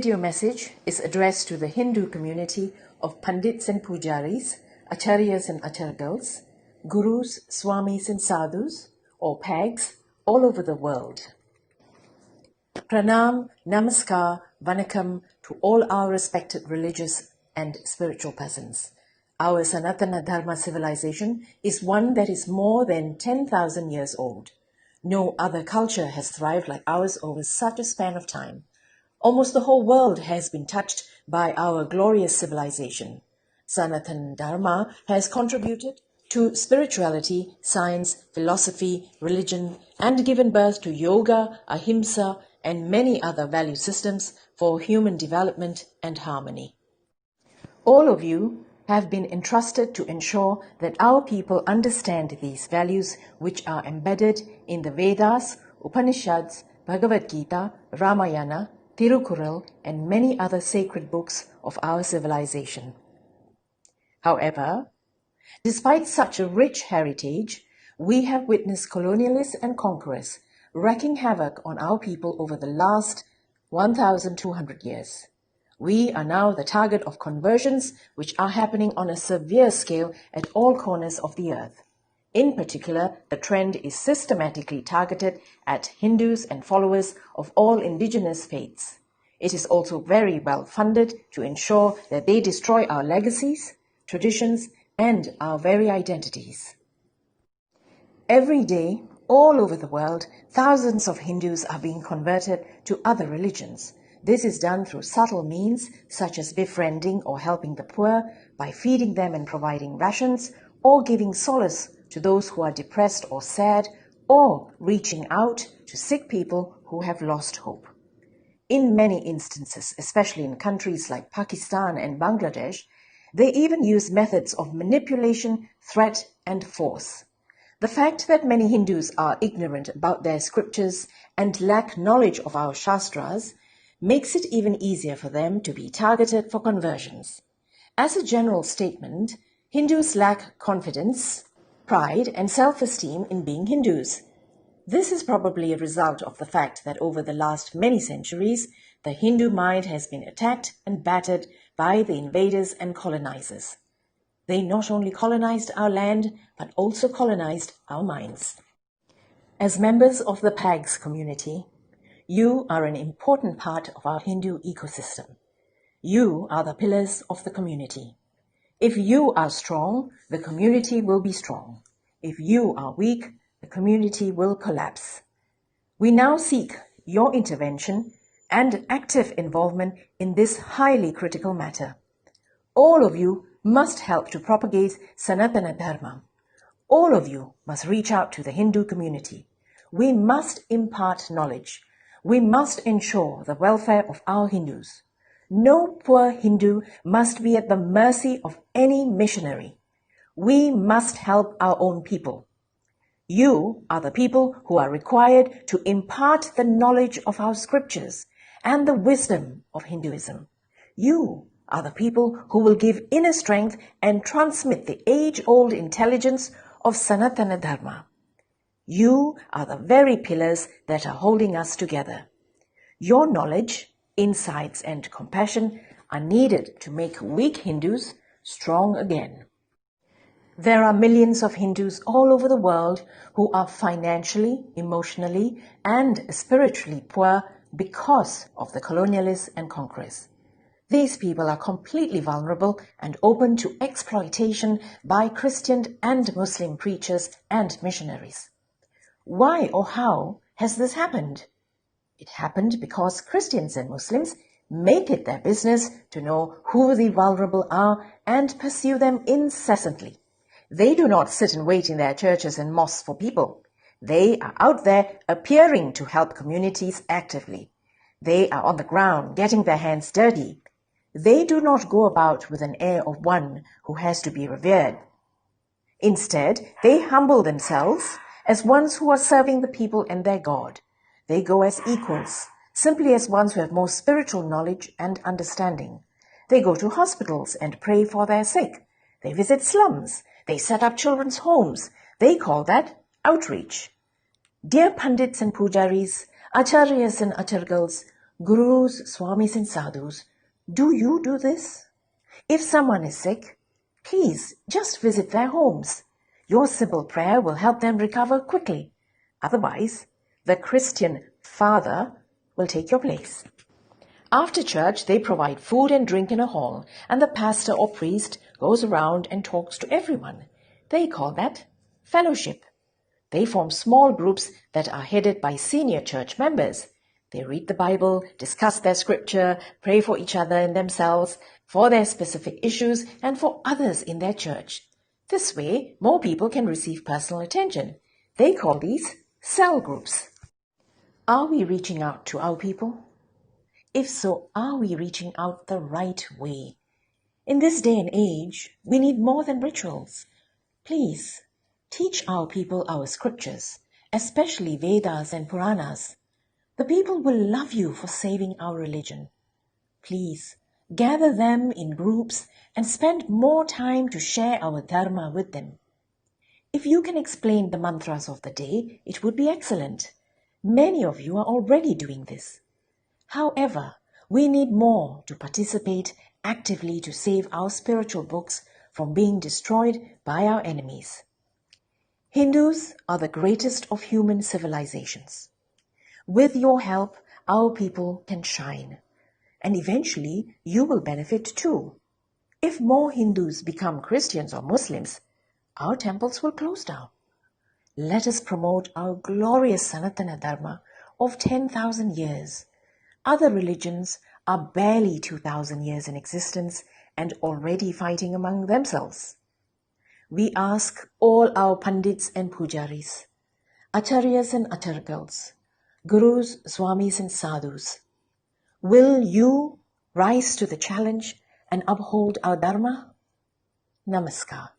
video message is addressed to the Hindu community of Pandits and Pujaris, Acharyas and Acharyas, Gurus, Swamis and Sadhus, or Pags, all over the world. Pranam, Namaskar, Vanakkam to all our respected religious and spiritual persons. Our Sanatana Dharma civilization is one that is more than 10,000 years old. No other culture has thrived like ours over such a span of time. Almost the whole world has been touched by our glorious civilization. Sanatana Dharma has contributed to spirituality, science, philosophy, religion, and given birth to yoga, ahimsa, and many other value systems for human development and harmony. All of you have been entrusted to ensure that our people understand these values which are embedded in the Vedas, Upanishads, Bhagavad Gita, Ramayana, Tirukural, and many other sacred books of our civilization. However, despite such a rich heritage, we have witnessed colonialists and conquerors wreaking havoc on our people over the last 1,200 years. We are now the target of conversions which are happening on a severe scale at all corners of the earth. In particular, the trend is systematically targeted at Hindus and followers of all indigenous faiths. It is also very well funded to ensure that they destroy our legacies, traditions, and our very identities. Every day, all over the world, thousands of Hindus are being converted to other religions. This is done through subtle means such as befriending or helping the poor by feeding them and providing rations, or giving solace to those who are depressed or sad, or reaching out to sick people who have lost hope. In many instances, especially in countries like Pakistan and Bangladesh, they even use methods of manipulation, threat, and force. The fact that many Hindus are ignorant about their scriptures and lack knowledge of our Shastras makes it even easier for them to be targeted for conversions. As a general statement, Hindus lack confidence, pride, and self-esteem in being Hindus. This is probably a result of the fact that over the last many centuries, the Hindu mind has been attacked and battered by the invaders and colonizers. They not only colonized our land, but also colonized our minds. As members of the Pags community, you are an important part of our Hindu ecosystem. You are the pillars of the community. If you are strong, the community will be strong. If you are weak, the community will collapse. We now seek your intervention and active involvement in this highly critical matter. All of you must help to propagate Sanatana Dharma. All of you must reach out to the Hindu community. We must impart knowledge. We must ensure the welfare of our Hindus. No poor Hindu must be at the mercy of any missionary. We must help our own people. You are the people who are required to impart the knowledge of our scriptures and the wisdom of Hinduism. You are the people who will give inner strength and transmit the age-old intelligence of Sanatana Dharma. You are the very pillars that are holding us together. Your knowledge, insights, and compassion are needed to make weak Hindus strong again. There are millions of Hindus all over the world who are financially, emotionally, and spiritually poor because of the colonialists and conquerors. These people are completely vulnerable and open to exploitation by Christian and Muslim preachers and missionaries. Why or how has this happened? It happened because Christians and Muslims make it their business to know who the vulnerable are and pursue them incessantly. They do not sit and wait in their churches and mosques for people. They are out there appearing to help communities actively. They are on the ground getting their hands dirty. They do not go about with an air of one who has to be revered. Instead, they humble themselves as ones who are serving the people and their God. They go as equals, simply as ones who have more spiritual knowledge and understanding. They go to hospitals and pray for their sick. They visit slums. They set up children's homes. They call that outreach. Dear Pandits and Pujaris, Acharyas and Acharyas, Gurus, Swamis and Sadhus, do you do this? If someone is sick, please just visit their homes. Your simple prayer will help them recover quickly. Otherwise, the Christian father will take your place. After church, they provide food and drink in a hall, and the pastor or priest goes around and talks to everyone. They call that fellowship. They form small groups that are headed by senior church members. They read the Bible, discuss their scripture, pray for each other and themselves, for their specific issues, and for others in their church. This way, more people can receive personal attention. They call these cell groups. Are we reaching out to our people? If so, are we reaching out the right way? In this day and age, we need more than rituals. Please, teach our people our scriptures, especially Vedas and Puranas. The people will love you for saving our religion. Please, gather them in groups and spend more time to share our dharma with them. If you can explain the mantras of the day, it would be excellent. Many of you are already doing this. However, we need more to participate actively to save our spiritual books from being destroyed by our enemies. Hindus are the greatest of human civilizations. With your help, our people can shine. And eventually, you will benefit too. If more Hindus become Christians or Muslims, our temples will close down. Let us promote our glorious Sanatana Dharma of 10,000 years. Other religions are barely 2,000 years in existence and already fighting among themselves. We ask all our Pandits and Pujaris, Acharyas and Achargals, Gurus, Swamis and Sadhus, will you rise to the challenge and uphold our Dharma? Namaskar.